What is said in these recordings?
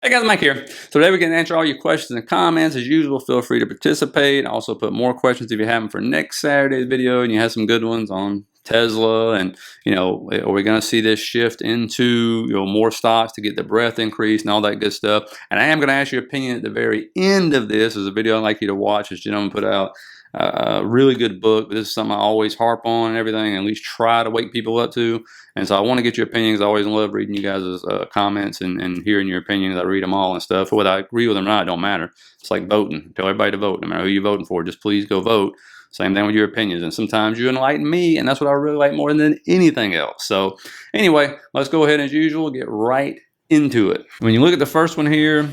Hey guys, Mike here. So today we can answer all your questions and comments. As usual, feel free to participate. Also put more questions if you have them for next Saturday's video, and you have some good ones on Tesla and, are we going to see this shift into, more stocks to get the breadth increase and all that good stuff. And I am going to ask your opinion at the very end of this. Is a video I'd like you to watch. This gentleman put out a really good book. This is something I always harp on and everything, and at least try to wake people up to. And so I want to get your opinions. I always love reading you guys' comments and hearing your opinions. I read them all and stuff. Whether I agree with them or not, it don't matter. It's like voting. Tell everybody to vote. No matter who you're voting for, just please go vote. Same thing with your opinions. And sometimes you enlighten me, and that's what I really like more than anything else. So anyway, let's go ahead as usual, get right into it. When you look at the first one here,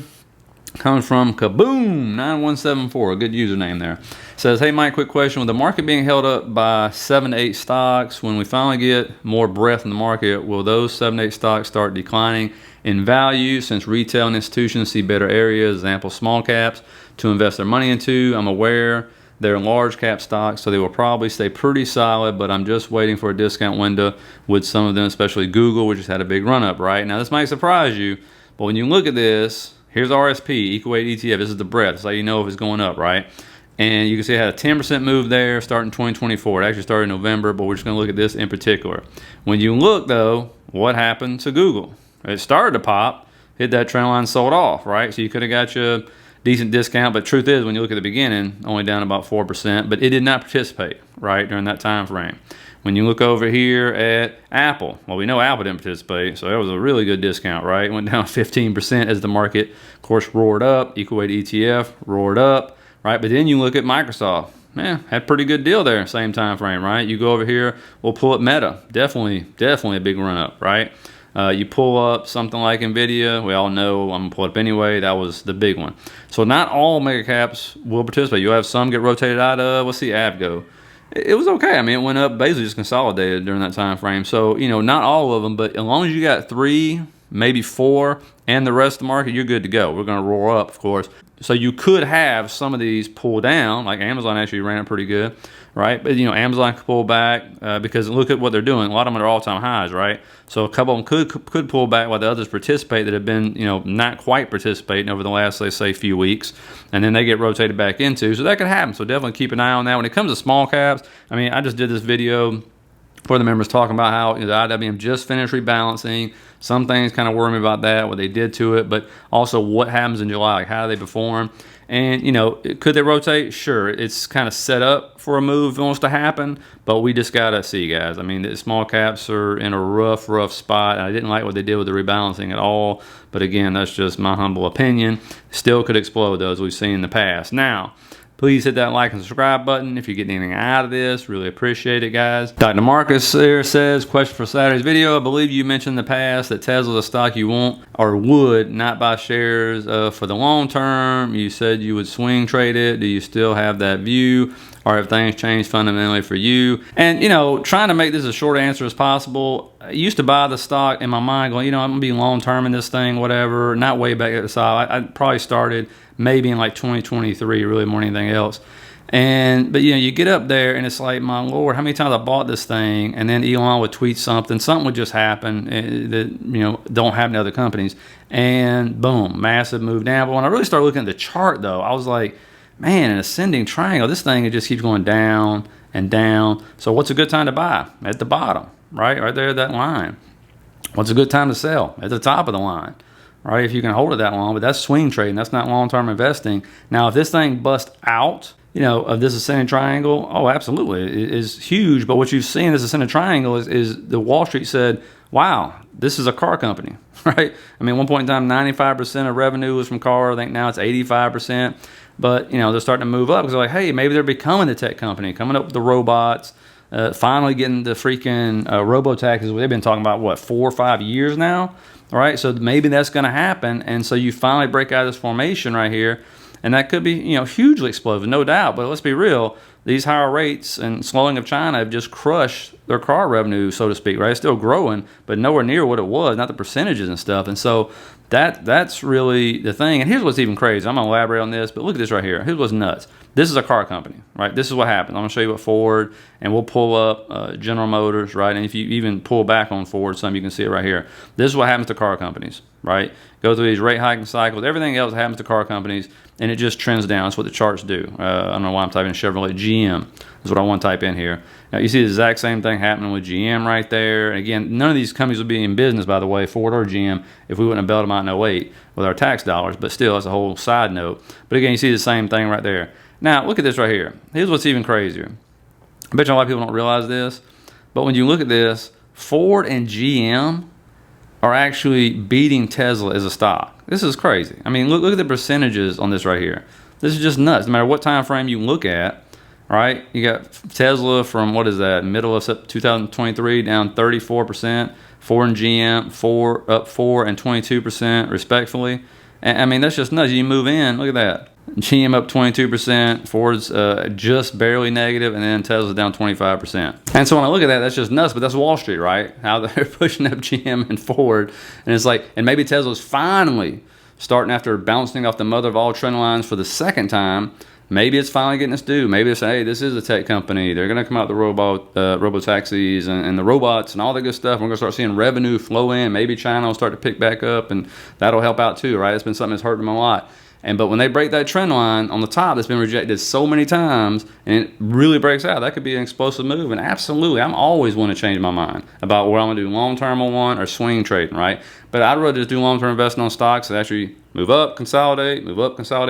comes from Kaboom9174, a good username there. Says, hey Mike, quick question. With the market being held up by 7 to 8 stocks, when we finally get more breadth in the market, will those 7 to 8 stocks start declining in value since retail and institutions see better areas, example small caps, to invest their money into? I'm aware they're large cap stocks, so they will probably stay pretty solid, but I'm just waiting for a discount window with some of them, especially Google, which has had a big run up, right? Now this might surprise you, but when you look at this, here's RSP, equal weight ETF. This is the breadth. That's how you know if it's going up, right? And you can see it had a 10% move there starting 2024. It actually started in November, but we're just going to look at this in particular. When you look, though, what happened to Google? It started to pop, hit that trend line, sold off, right? So you could have got you a decent discount, but truth is, when you look at the beginning, only down about 4%, but it did not participate, right, during that time frame. When you look over here at Apple, well, we know Apple didn't participate, so that was a really good discount, right? It went down 15% as the market, of course, roared up. Equal weight ETF roared up, right? But then you look at Microsoft. Man, had a pretty good deal there, same time frame, right? You go over here, we'll pull up Meta. Definitely a big run up, right? You pull up something like NVIDIA. We all know I'm going to pull it up anyway. That was the big one. So not all mega caps will participate. You'll have some get rotated out of. Let's see Avgo. It was okay. I mean, it went up, basically just consolidated during that time frame. So, not all of them, but as long as you got 3, maybe 4, and the rest of the market, you're good to go. We're going to roar up, of course. So you could have some of these pull down, like Amazon actually ran it pretty good, right? But, Amazon could pull back because look at what they're doing. A lot of them are all-time highs, right? So a couple of them could pull back while the others participate that have been, not quite participating over the last, let's say, few weeks. And then they get rotated back into. So that could happen. So definitely keep an eye on that. When it comes to small caps, I mean, I just did this video for the members talking about how the IWM just finished rebalancing. Some things kind of worry me about that, what they did to it, but also what happens in July, like how do they perform? And, could they rotate? Sure, it's kind of set up for a move if it wants to happen, but we just got to see, guys. I mean, the small caps are in a rough spot. I didn't like what they did with the rebalancing at all, but again, that's just my humble opinion. Still could explode, though, as we've seen in the past. Now, please hit that like and subscribe button if you're getting anything out of this. Really appreciate it, guys. Dr. Marcus there says, question for Saturday's video. I believe you mentioned in the past that Tesla's a stock you won't or would not buy shares for the long term. You said you would swing trade it. Do you still have that view? Or have things changed fundamentally for you? And, trying to make this as short answer as possible, I used to buy the stock in my mind going, I'm going to be long-term in this thing, whatever. Not way back at the side. I probably started maybe in like 2023, really more than anything else. But you get up there and it's like, my Lord, how many times I bought this thing? And then Elon would tweet something would just happen that, don't happen to other companies. And boom, massive move down. But when I really started looking at the chart though, I was like, man, an ascending triangle, this thing, it just keeps going down and down. So what's a good time to buy? At the bottom, right there, that line. What's a good time to sell? At the top of the line, right? If you can hold it that long, but that's swing trading. That's not long-term investing. Now, if this thing busts out, of this ascending triangle, oh, absolutely, it is huge. But what you've seen, this ascending triangle is the Wall Street said, wow, this is a car company, right? I mean, at one point in time, 95% of revenue was from car. I think now it's 85%. But, they're starting to move up because they're like, hey, maybe they're becoming the tech company, coming up with the robots, finally getting the freaking robo-taxis. They've been talking about, 4 or 5 years now? All right, so maybe that's going to happen. And so you finally break out of this formation right here. And that could be, hugely explosive, no doubt. But let's be real. these higher rates and slowing of China have just crushed their car revenue, so to speak, right? It's still growing, but nowhere near what it was, not the percentages and stuff. And so that's really the thing. And here's what's even crazy. I'm going to elaborate on this, but look at this right here. Here's what's nuts. This is a car company, right? This is what happens. I'm going to show you what Ford, and we'll pull up General Motors, right? And if you even pull back on Ford some, you can see it right here. This is what happens to car companies, right? Go through these rate hiking cycles. Everything else happens to car companies, and it just trends down. That's what the charts do. I don't know why I'm typing Chevrolet. GM is what I want to type in here. Now, you see the exact same thing happening with GM right there. And again, none of these companies would be in business, by the way, Ford or GM, if we wouldn't have bailed them out in '08 with our tax dollars. But still, that's a whole side note. But again, you see the same thing right there. Now, look at this right here. Here's what's even crazier. I bet you a lot of people don't realize this, but when you look at this, Ford and GM are actually beating Tesla as a stock. This is crazy. I mean, look at the percentages on this right here. This is just nuts. No matter what time frame you look at, right? You got Tesla from, what is that, middle of 2023 down 34%. Ford and GM, up 4 and 22% respectfully. And I mean, that's just nuts. You move in, look at that. GM up 22%, Ford's just barely negative, and then Tesla's down 25%. And so when I look at that, that's just nuts, but that's Wall Street, right? How they're pushing up GM and Ford. And it's like, and maybe Tesla's finally starting after bouncing off the mother of all trend lines for the second time. Maybe it's finally getting its due. Maybe it's, hey, this is a tech company. They're going to come out with the robo-taxis and the robots and all that good stuff. We're going to start seeing revenue flow in. Maybe China will start to pick back up, and that'll help out too, right? It's been something that's hurt them a lot. But when they break that trend line on the top that's been rejected so many times, and it really breaks out, that could be an explosive move. And absolutely, I'm always want to change my mind about where I'm going to do long-term on one or swing trading, right? But I'd rather just do long-term investing on stocks that actually move up, consolidate,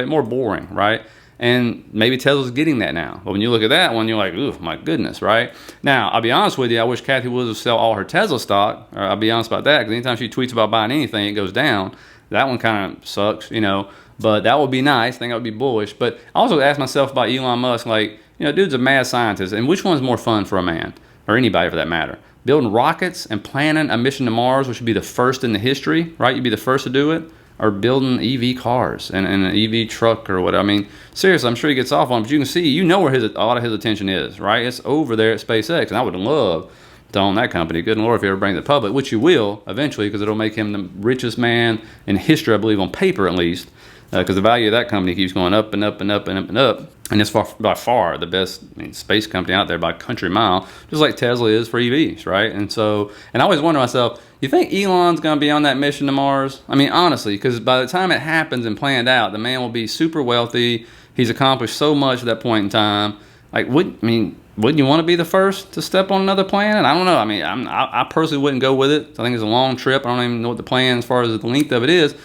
more boring, right? And maybe Tesla's getting that now. But when you look at that one, you're like, ooh, my goodness, right? Now, I'll be honest with you, I wish Kathy Woods would sell all her Tesla stock. Or I'll be honest about that, because anytime she tweets about buying anything, it goes down. That one kind of sucks, But that would be nice. I think that would be bullish. But I also asked myself about Elon Musk, like, dude's a mad scientist. And which one's more fun for a man, or anybody for that matter? Building rockets and planning a mission to Mars, which would be the first in the history, right? You'd be the first to do it. Or building EV cars and an EV truck or whatever. I mean, seriously, I'm sure he gets off on it. But you can see, where a lot of his attention is, right? It's over there at SpaceX. And I would love to own that company. Good Lord, if he ever brings it public, which you will eventually, because it'll make him the richest man in history, I believe, on paper at least. Because the value of that company keeps going up and up and up and up and up. And it's by far the best space company out there by country mile, just like Tesla is for EVs, right? And I always wonder myself, you think Elon's going to be on that mission to Mars? I mean, honestly, because by the time it happens and planned out, the man will be super wealthy. He's accomplished so much at that point in time. Like, wouldn't you want to be the first to step on another planet? I don't know. I mean, I personally wouldn't go with it. I think it's a long trip. I don't even know what the plan as far as the length of it is.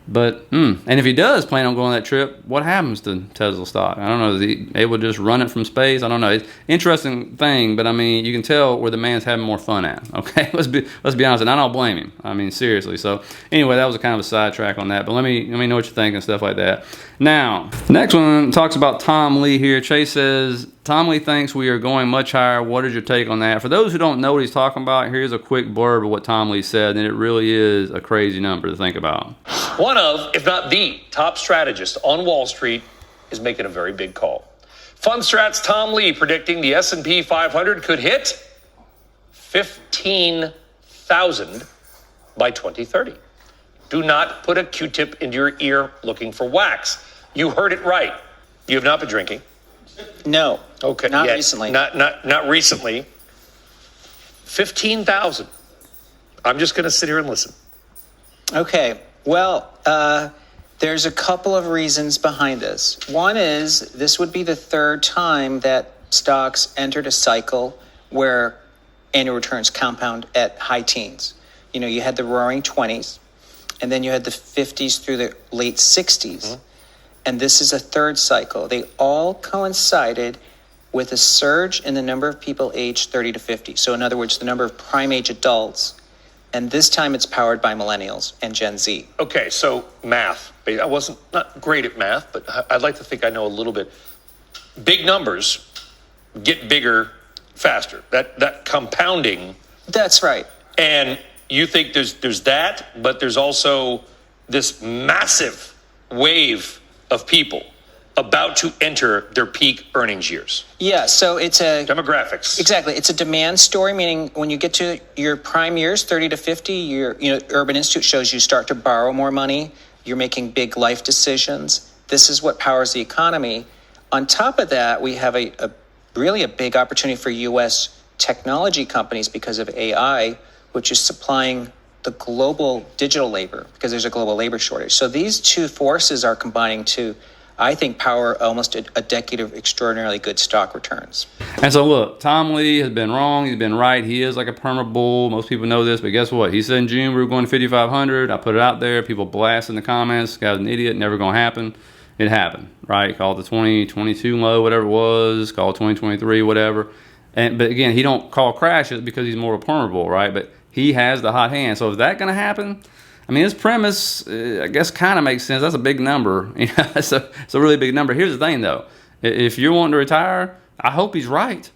But, and if he does plan on going on that trip, what happens to Tesla stock? I don't know. Is he able to just run it from space? I don't know. It's an interesting thing, but I mean, you can tell where the man's having more fun at. Okay, let's be honest, and I don't blame him. I mean, seriously. So anyway, that was a kind of a sidetrack on that. But let me know what you think and stuff like that. Now, next one talks about Tom Lee here. Chase says, Tom Lee thinks we are going much higher. What is your take on that? For those who don't know what he's talking about, here's a quick blurb of what Tom Lee said, and it really is a crazy number to think about. One of, if not the top strategist on Wall Street is making a very big call. FundStrat's Tom Lee predicting the S&P 500 could hit 15,000 by 2030. Do not put a Q-tip into your ear looking for wax. You heard it right. You have not been drinking. No. Okay. Not recently. Not recently. 15,000. I'm just going to sit here and listen. Okay. Well, there's a couple of reasons behind this. One is this would be the third time that stocks entered a cycle where annual returns compound at high teens. You had the roaring 20s, and then you had the 50s through the late 60s. Mm-hmm. And this is a third cycle. They all coincided with a surge in the number of people aged 30 to 50. So in other words, the number of prime age adults. And this time it's powered by millennials and Gen Z. Okay, so math. I wasn't not great at math, but I'd like to think I know a little bit. Big numbers get bigger faster. That compounding. That's right. And you think there's that, but there's also this massive wave of people about to enter their peak earnings years? Yeah, so it's a Demographics. exactly. It's a demand story, meaning when you get to your prime years, 30 to 50, Urban Institute shows you start to borrow more money. You're making big life decisions. This is what powers the economy. On top of that, we have a really a big opportunity for U.S. technology companies because of AI, which is supplying the global digital labor because there's a global labor shortage. So these two forces are combining to, I think, power almost a decade of extraordinarily good stock returns. And so look, Tom Lee has been wrong. He's been right. He is like a perma bull. Most people know this, but guess what? He said in June we were going to 5,500. I put it out there. People blast in the comments. This guy's an idiot. Never going to happen. It happened, right? Call it the 2022 low, whatever it was. Call it 2023, whatever. But again, he don't call crashes because he's more of a perma bull, right? But he has the hot hand. So is that going to happen? I mean, his premise, I guess, kind of makes sense. That's a big number. It's a really big number. Here's the thing, though. If you're wanting to retire, I hope he's right,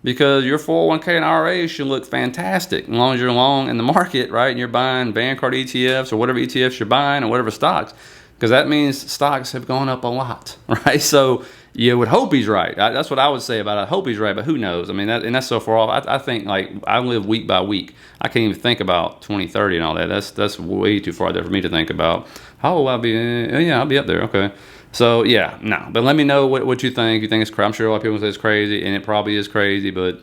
because your 401k and IRA should look fantastic as long as you're long in the market, right? And you're buying Vanguard ETFs or whatever ETFs you're buying or whatever stocks, because that means stocks have gone up a lot, right? So you would hope he's right. That's what I would say about it. I hope he's right, but who knows? I mean, that's so far off. I think, like, I live week by week. I can't even think about 2030 and all that. That's way too far there for me to think about. How will I be? Yeah, I'll be up there. Okay. So, yeah, no. But let me know what you think. You think it's crazy? I'm sure a lot of people say it's crazy, and it probably is crazy, but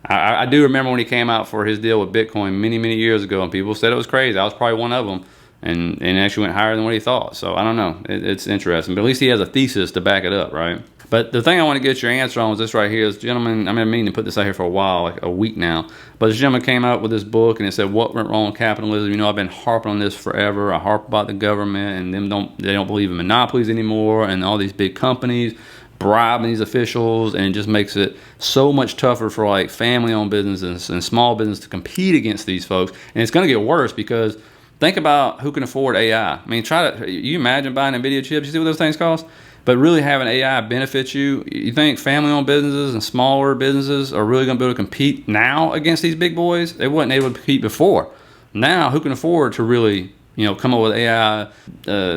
I do remember when he came out for his deal with Bitcoin many, many years ago, and people said it was crazy. I was probably one of them. And actually went higher than what he thought. So I don't know. It's interesting. But at least he has a thesis to back it up, right? But the thing I want to get your answer on is this right here. This gentleman, I mean to put this out here for a while, like a week now. But this gentleman came out with this book and it said, "What went wrong with capitalism?" You know, I've been harping on this forever. I harp about the government and they don't believe in monopolies anymore, and all these big companies bribing these officials, and it just makes it so much tougher for like family-owned businesses and small business to compete against these folks. And it's going to get worse because think about who can afford AI. I mean, you imagine buying NVIDIA chips, you see what those things cost? But really having AI benefit you. You think family-owned businesses and smaller businesses are really going to be able to compete now against these big boys? They weren't able to compete before. Now, who can afford to really, come up with AI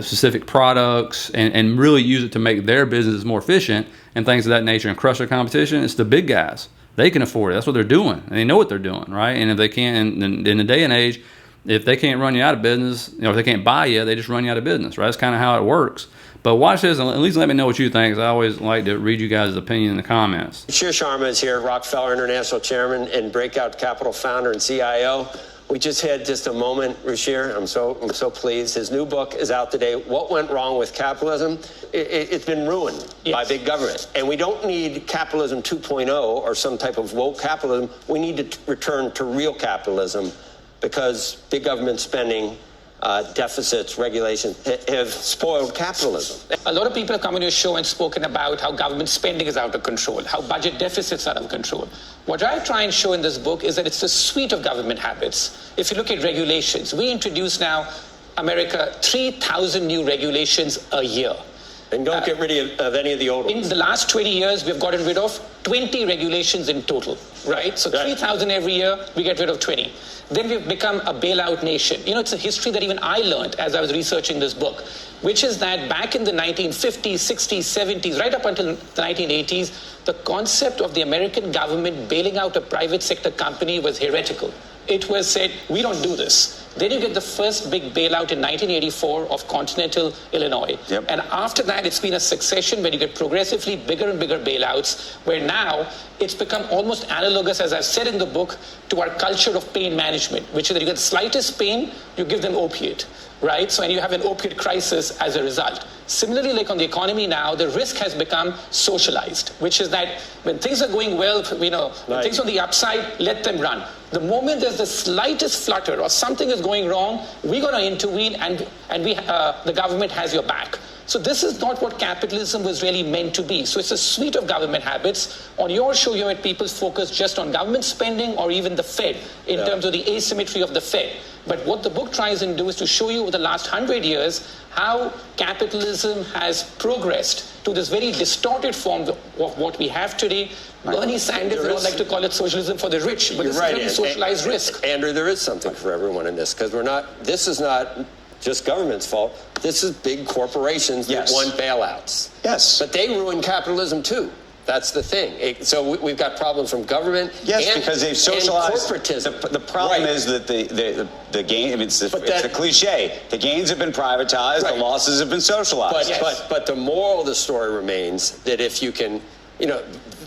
specific products and really use it to make their businesses more efficient and things of that nature and crush their competition? It's the big guys. They can afford it. That's what they're doing. And they know what they're doing, right? And if they can't, in the day and age, if they can't run you out of business, if they can't buy you, they just run you out of business, right? That's kind of how it works. But watch this, and at least let me know what you think, because I always like to read you guys' opinion in the comments. Shir Sharma is here, Rockefeller International Chairman and Breakout Capital Founder and CIO. We just had just a moment, Ruchir. I'm so pleased. His new book is out today. What Went Wrong with Capitalism? It's been ruined by big government. And we don't need capitalism 2.0 or some type of woke capitalism. We need to return to real capitalism, because big government spending, deficits, regulations have spoiled capitalism. A lot of people have come on your show and spoken about how government spending is out of control, how budget deficits are out of control. What I try and show in this book is that it's a suite of government habits. If you look at regulations, we introduce now, America, 3,000 new regulations a year. And don't get rid of any of the old ones. In the last 20 years, we've gotten rid of 20 regulations in total, right? So 3,000 every year, we get rid of 20. Then we've become a bailout nation. It's a history that even I learned as I was researching this book, which is that back in the 1950s, 60s, 70s, right up until the 1980s, the concept of the American government bailing out a private sector company was heretical. It was said, we don't do this. Then you get the first big bailout in 1984 of Continental Illinois. Yep. And after that, it's been a succession where you get progressively bigger and bigger bailouts, where now it's become almost analogous, as I've said in the book, to our culture of pain management, which is that you get the slightest pain, you give them opiate, right? So, and you have an opiate crisis as a result. Similarly, like on the economy now, the risk has become socialized, which is that when things are going well, when things on the upside, let them run. The moment there's the slightest flutter or something is going wrong, we're going to intervene, and the government has your back. So this is not what capitalism was really meant to be. So it's a suite of government habits. On your show, you had people focus just on government spending or even the Fed in terms of the asymmetry of the Fed. But what the book tries and do is to show you over the last 100 years how capitalism has progressed to this very distorted form of what we have today. Bernie Sanders would like to call it socialism for the rich, but it's really socialized risk. Andrew, there is something for everyone in this, because this is not just government's fault. This is big corporations that Yes. want bailouts. Yes. But they ruin capitalism too. That's the thing. So we've got problems from government. Yes, and, because they've socialized. And corporatism. The problem Right. is that the gain. I mean, it's that- a cliche. The gains have been privatized. Right. The losses have been socialized. But the moral of the story remains that if you can,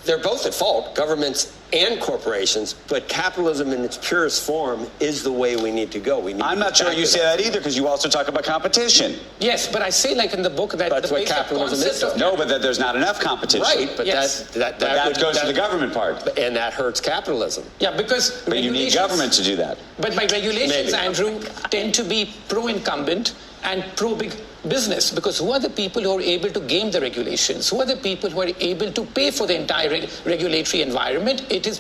they're both at fault, governments and corporations, but capitalism in its purest form is the way we need to go. I'm not sure you say that either, because you also talk about competition. Yes, but I say like in the book that That's the what basic capitalism is, concept of No, but that there's not enough competition. Right, but Yes. that Goes to the government part. and that hurts capitalism. Yeah, because But you need regulations- government to do that. But by regulations, Maybe. Andrew, tend to be pro-incumbent and pro-big business, because who are the people who are able to game the regulations? Who are the people who are able to pay for the entire regulatory environment? It is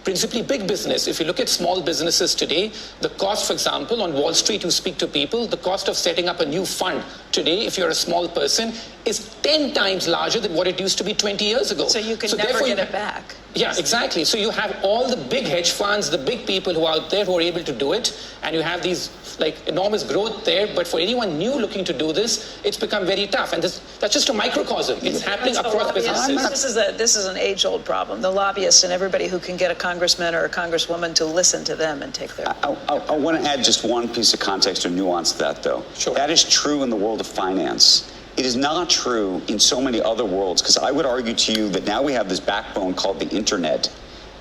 principally big business. If you look at small businesses today, the cost, for example, on Wall Street, you speak to people, the cost of setting up a new fund today, if you're a small person, is 10 times larger than what it used to be 20 years ago. So you can never therefore get it back. Yeah, exactly. So you have all the big hedge funds, the big people who are out there who are able to do it, and you have these like enormous growth there. But for anyone new looking to do this, it's become very tough. And that's just a microcosm. It's happening That's the across lobbyists. businesses. This is an age-old problem. The lobbyists and everybody who can get a congressman or a congresswoman to listen to them and take their. I want to add just one piece of context or nuance to that, though. Sure. That is true in the world of finance. It is not true in so many other worlds, because I would argue to you that now we have this backbone called the internet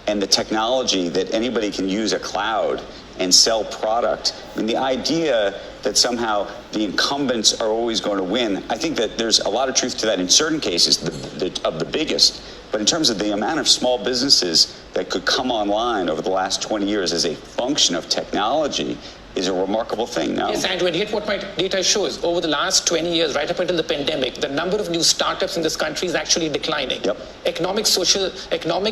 and the technology that anybody can use a cloud and sell product. I mean, the idea that somehow the incumbents are always going to win, I think that there's a lot of truth to that in certain cases, of the biggest. But in terms of the amount of small businesses that could come online over the last 20 years as a function of technology is a remarkable thing now. Yes, Andrew, and yet what my data shows, over the last 20 years, right up until the pandemic, the number of new startups in this country is actually declining. Yep. Economic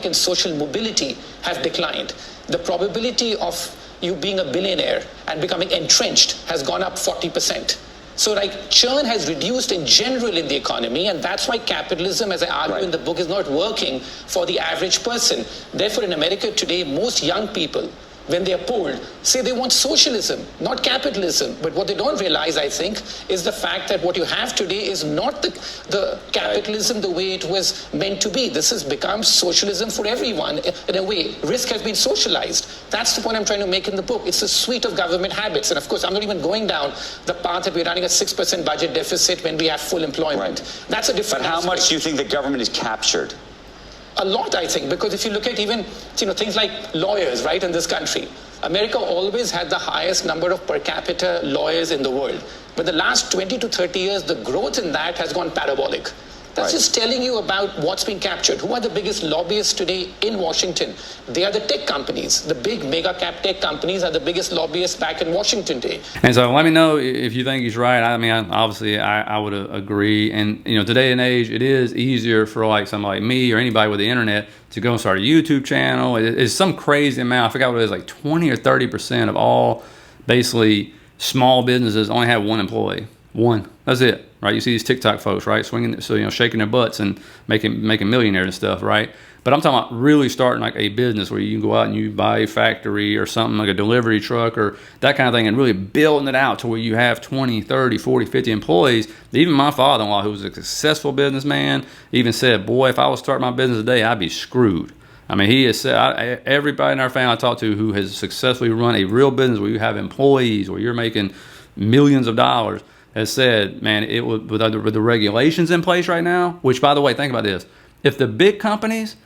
and social mobility has declined. The probability of you being a billionaire and becoming entrenched has gone up 40%. So like churn has reduced in general in the economy, and that's why capitalism, as I argue Right. in the book, is not working for the average person. Therefore, in America today, most young people, when they are polled, say they want socialism, not capitalism. But what they don't realize, I think, is the fact that what you have today is not the capitalism the way it was meant to be. This has become socialism for everyone. In a way, risk has been socialized. That's the point I'm trying to make in the book. It's a suite of government habits. And of course, I'm not even going down the path that we're running a 6% budget deficit when we have full employment. Right. That's a different But how aspect. much do you think the government is captured? A lot, I think, because if you look at even things like lawyers, right, in this country, America always had the highest number of per capita lawyers in the world. But the last 20 to 30 years, the growth in that has gone parabolic. That's Right. just telling you about what's being captured. Who are the biggest lobbyists today in Washington? They are the tech companies. The big mega cap tech companies are the biggest lobbyists back in Washington today. And so let me know if you think he's right. I mean, obviously, I would agree. And, today and age, it is easier for like somebody like me or anybody with the internet to go and start a YouTube channel. It's some crazy amount. I forgot what it is, like 20 or 30% of all basically small businesses only have one employee. One. That's it, right? You see these TikTok folks, right? Swinging, so shaking their butts and making millionaires and stuff, right? But I'm talking about really starting like a business where you can go out and you buy a factory or something like a delivery truck or that kind of thing and really building it out to where you have 20, 30, 40, 50 employees. Even my father-in-law, who was a successful businessman, even said, boy, if I was starting my business today, I'd be screwed. I mean, he has said, everybody in our family I talked to who has successfully run a real business where you have employees, where you're making millions of dollars, has said, man, it would with the regulations in place right now, which, by the way, think about this. If the big companies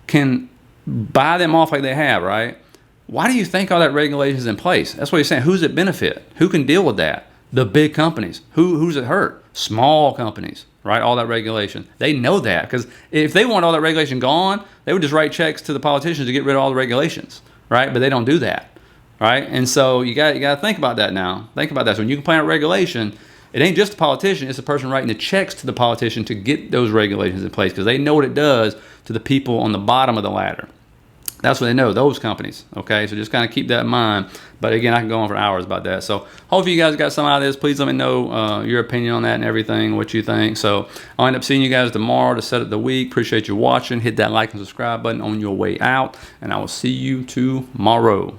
can buy them off like they have, right, why do you think all that regulation is in place? That's what he's saying. Who's it benefit? Who can deal with that? The big companies. Who's it hurt? Small companies, right? All that regulation. They know that, because if they want all that regulation gone, they would just write checks to the politicians to get rid of all the regulations, right? But they don't do that, right? And so you got to think about that now. Think about that. So when you can plan out regulation, it ain't just the politician, it's the person writing the checks to the politician to get those regulations in place, because they know what it does to the people on the bottom of the ladder. That's what they know, those companies, okay? So just kind of keep that in mind. But again, I can go on for hours about that. So hopefully you guys got something out of this. Please let me know your opinion on that and everything, what you think. So I'll end up seeing you guys tomorrow to set up the week. Appreciate you watching. Hit that like and subscribe button on your way out, and I will see you tomorrow.